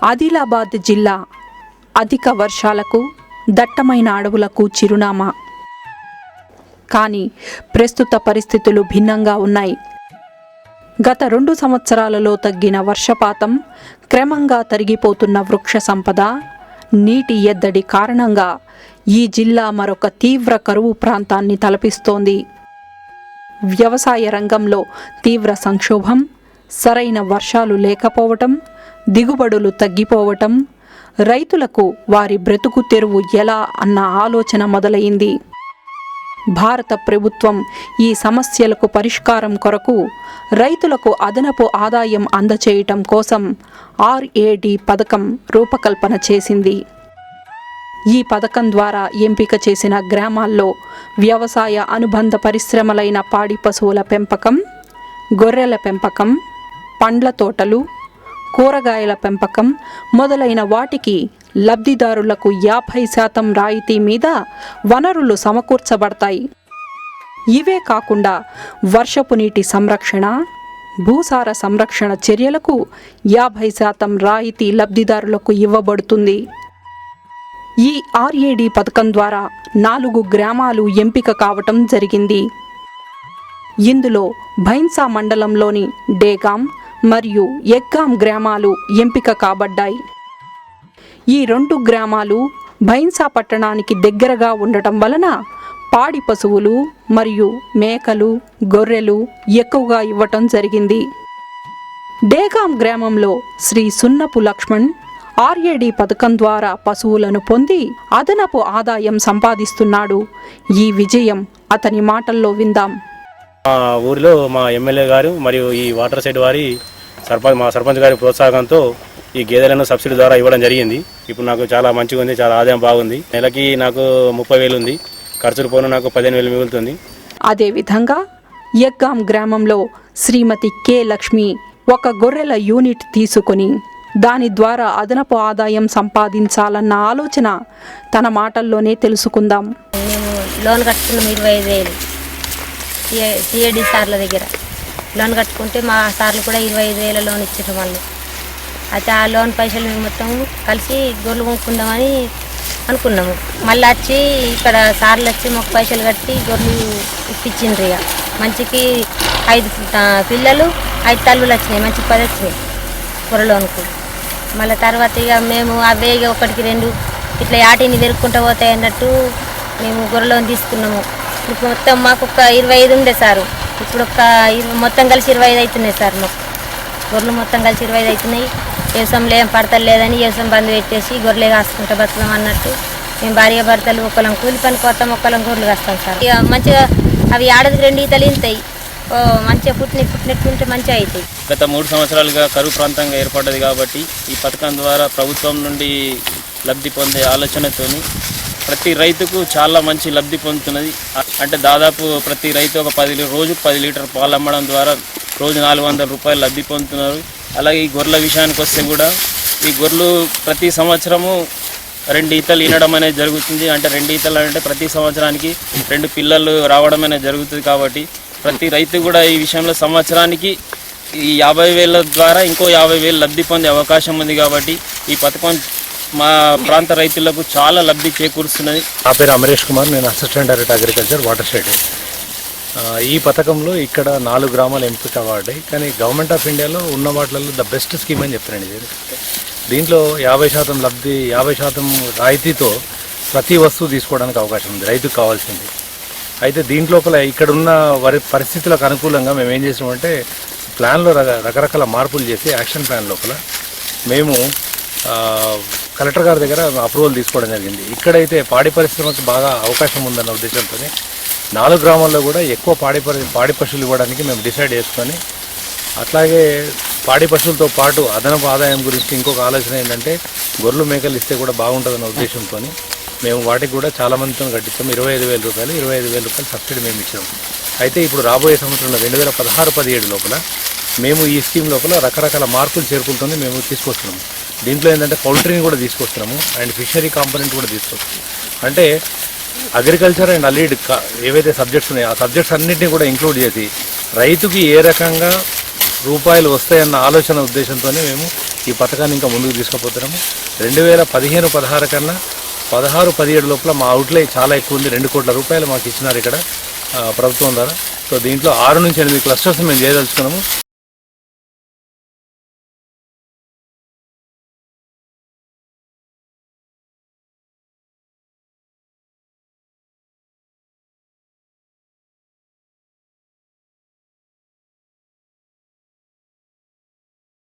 ఆదిలాబాద్ జిల్లా అధిక వర్షాలకు దట్టమైన అడవులకు చిరునామా. కానీ ప్రస్తుత పరిస్థితులు భిన్నంగా ఉన్నాయి. గత 2 సంవత్సరాలలో తగ్గిన వర్షపాతం, క్రమంగా తరిగిపోతున్న వృక్ష సంపద, నీటి ఎద్దడి కారణంగా ఈ జిల్లా మరొక తీవ్ర కరువు ప్రాంతాన్ని తలపిస్తోంది. వ్యవసాయ రంగంలో తీవ్ర సంక్షోభం, సరైన వర్షాలు లేకపోవటం, దిగుబడులు తగ్గిపోవటం, రైతులకు వారి బ్రతుకు తెరువు ఎలా అన్న ఆలోచన మొదలైంది. భారత ప్రభుత్వం ఈ సమస్యలకు పరిష్కారం కొరకు రైతులకు అదనపు ఆదాయం అందచేయటం కోసం RAD పథకం రూపకల్పన చేసింది. ఈ పథకం ద్వారా ఎంపిక చేసిన గ్రామాల్లో వ్యవసాయ అనుబంధ పరిశ్రమలైన పాడి పశువుల పెంపకం, గొర్రెల పెంపకం, పండ్ల తోటలు, కూరగాయల పెంపకం మొదలైన వాటికి లబ్ధిదారులకు 50% రాయితీ మీద వనరులు సమకూర్చబడతాయి. ఇవే కాకుండా వర్షపు నీటి సంరక్షణ, భూసార సంరక్షణ చర్యలకు 50% రాయితీ లబ్ధిదారులకు ఇవ్వబడుతుంది. ఈ RAD పథకం ద్వారా 4 గ్రామాలు ఎంపిక కావటం జరిగింది. ఇందులో భైన్సా మండలంలోని డేగాం మరియు ఎగ్గాం గ్రామాలు ఎంపిక కాబడ్డాయి. ఈ 2 గ్రామాలు భైన్సా పట్టణానికి దగ్గరగా ఉండటం వలన పాడి పశువులు మరియు మేకలు, గొర్రెలు ఎక్కువగా ఇవ్వటం జరిగింది. డేగాం గ్రామంలో శ్రీ సున్నపు లక్ష్మణ్ RAD పథకం ద్వారా పశువులను పొంది అదనపు ఆదాయం సంపాదిస్తున్నాడు. ఈ విజయం అతని మాటల్లో విందాం. మా ఊరిలో మా ఎమ్మెల్యే గారు మరియు ఈ వాటర్ సైడ్ వారి మా సర్పంచ్ గారి ప్రోత్సాహంతో ఈ గేదెలను సబ్సిడీ ద్వారా ఇవ్వడం జరిగింది. ఇప్పుడు నాకు చాలా మంచిగా ఉంది, చాలా ఆదాయం బాగుంది. నెలకి నాకు 30,000 ఉంది, ఖర్చులు పోను నాకు 15,000 మిగులుతుంది. అదేవిధంగా ఎగ్గాం గ్రామంలో శ్రీమతి K. లక్ష్మి ఒక గొర్రెల యూనిట్ తీసుకొని దాని ద్వారా అదనపు ఆదాయం సంపాదించాలన్న ఆలోచన తన మాటల్లోనే తెలుసుకుందాం. మేము లోన్ కట్టుకున్నాం 25,000 CAD సార్ల దగ్గర లోన్ కట్టుకుంటే మా సార్లు కూడా 25,000 లోన్ ఇచ్చారు వాళ్ళు. అయితే ఆ లోన్ పైసలు మేము మొత్తం కలిసి గొర్రెలు కొనుక్కుందామని అనుకున్నాము. మళ్ళీ వచ్చి ఇక్కడ సార్లు వచ్చి మాకు పైసలు కట్టి గొర్రెలు ఇప్పించిండ్రు. ఇక మంచికి 5 పిల్లలు 5 తల్లులు వచ్చినాయి, మంచి 10 వచ్చినాయి గొర్రెలోనుకు. మళ్ళీ తర్వాత ఇక మేము అవే ఇక 1కి 2 ఇట్లా యాటిని పెరుక్కుంటూ పోతాయి అన్నట్టు మేము గొర్రెలోని తీసుకున్నాము. ఇప్పుడు మొత్తం మాకు ఒక 25 ఉండే సారు, ఇప్పుడు ఒక మొత్తం కలిసి 25 అవుతున్నాయి సార్. మాకు గొర్రెలు మొత్తం కలిసి 25 అవుతున్నాయి. వ్యవసాయంలో ఏం పడతలేదని వ్యవసాయం బంద్ పెట్టేసి గొర్రెలే కాసుకుంటూ బతుకుతాం అన్నట్టు మేము భార్య భర్తలు ఒకళ్ళం కూలి పని పోతాం, ఒకళ్ళం గొర్రెలు కాస్తాం సార్. ఇక మంచిగా అవి ఏడాదికి 2 ఈతలు ఇంతాయి, మంచిగా పుట్టినట్టుంటే మంచిగా అవుతాయి. గత 3 సంవత్సరాలుగా కరువు ప్రాంతంగా ఏర్పడ్డది కాబట్టి ఈ పథకం ద్వారా ప్రభుత్వం నుండి లబ్ధి పొందే ఆలోచనతోని ప్రతి రైతుకు చాలా మంచి లబ్ధి పొందుతున్నది. అంటే దాదాపు ప్రతి రైతు ఒక రోజుకు 10 లీటర్ పాలు అమ్మడం ద్వారా రోజు 400 రూపాయలు లబ్ధి పొందుతున్నారు. అలాగే ఈ గొర్రెల విషయానికి వస్తే కూడా ఈ గొర్రెలు ప్రతి సంవత్సరము 2 ఈతలు ఈనడం అనేది జరుగుతుంది. అంటే 2 ఈతలు అంటే ప్రతి సంవత్సరానికి 2 పిల్లలు రావడం అనేది జరుగుతుంది. కాబట్టి ప్రతి రైతు కూడా ఈ విషయంలో సంవత్సరానికి ఈ 50,000 ద్వారా ఇంకో 50,000 లబ్ధి పొందే అవకాశం ఉంది. కాబట్టి ఈ పథకం మా ప్రాంత రైతులకు చాలా లబ్ధి చేకూరుస్తున్నది. నా పేరు అమరేష్ కుమార్, నేను assistant director agriculture water shed. ఈ పథకంలో ఇక్కడ 4 గ్రామాలు ఎంపిక అవ్వడాయి. కానీ గవర్నమెంట్ ఆఫ్ ఇండియాలో ఉన్న వాటిలలో ద బెస్ట్ స్కీమ్ అని చెప్తున్నాను. దీంట్లో 50% లబ్ధి, 50% రాయితీతో ప్రతి వస్తువు తీసుకోవడానికి అవకాశం ఉంది రైతుకు కావాల్సింది. అయితే దీంట్లోపల ఇక్కడున్న పరిస్థితులకు అనుకూలంగా మేము ఏం చేసామంటే ప్లాన్లో రకరకాల మార్పులు చేసి యాక్షన్ ప్లాన్ లోపల మేము కలెక్టర్ గారి దగ్గర అప్రూవల్ తీసుకోవడం జరిగింది. ఇక్కడైతే పాడి పరిశ్రమకు బాగా అవకాశం ఉందన్న ఉద్దేశంతో 4 గ్రామాల్లో కూడా ఎక్కువ పాడి పశువులు ఇవ్వడానికి మేము డిసైడ్ చేసుకొని, అట్లాగే పాడి పశువులతో పాటు అదనపు ఆదాయం గురించి ఇంకొక ఆలోచన ఏంటంటే గొర్రెలు మేకలు ఇస్తే కూడా బాగుంటుందన్న ఉద్దేశంతో మేము వాటికి కూడా చాలామందితో కట్టించాం. 25,000 రూపాయలు, 25,000 రూపాయలు సబ్సిడీ మేము ఇచ్చాము. అయితే ఇప్పుడు రాబోయే సంవత్సరంలో 2016-17 లోపల మేము ఈ స్కీమ్ లోపల రకరకాల మార్పులు చేర్పులతో మేము తీసుకొస్తున్నాము. దీంట్లో ఏంటంటే పౌల్ట్రీని కూడా తీసుకొస్తున్నాము అండ్ ఫిషరీ కాంపోనెంట్ కూడా తీసుకొస్తున్నాము. అంటే అగ్రికల్చర్ అండ్ అలీడ్ ఏవైతే సబ్జెక్ట్స్ ఉన్నాయో ఆ సబ్జెక్ట్స్ అన్నింటినీ కూడా ఇంక్లూడ్ చేసి రైతుకి ఏ రకంగా రూపాయలు వస్తాయన్న ఆలోచన ఉద్దేశంతోనే మేము ఈ పథకాన్ని ఇంకా ముందుకు తీసుకుపోతున్నాము. 2015-16 కన్నా 16-17 లోపల మా అవుట్లే చాలా ఎక్కువ ఉంది. 2 కోట్ల రూపాయలు మాకు ఇచ్చినారు ఇక్కడ ప్రభుత్వం ద్వారా. సో దీంట్లో 6 నుంచి 8 క్లస్టర్స్ మేము చేయదలుచుకున్నాము.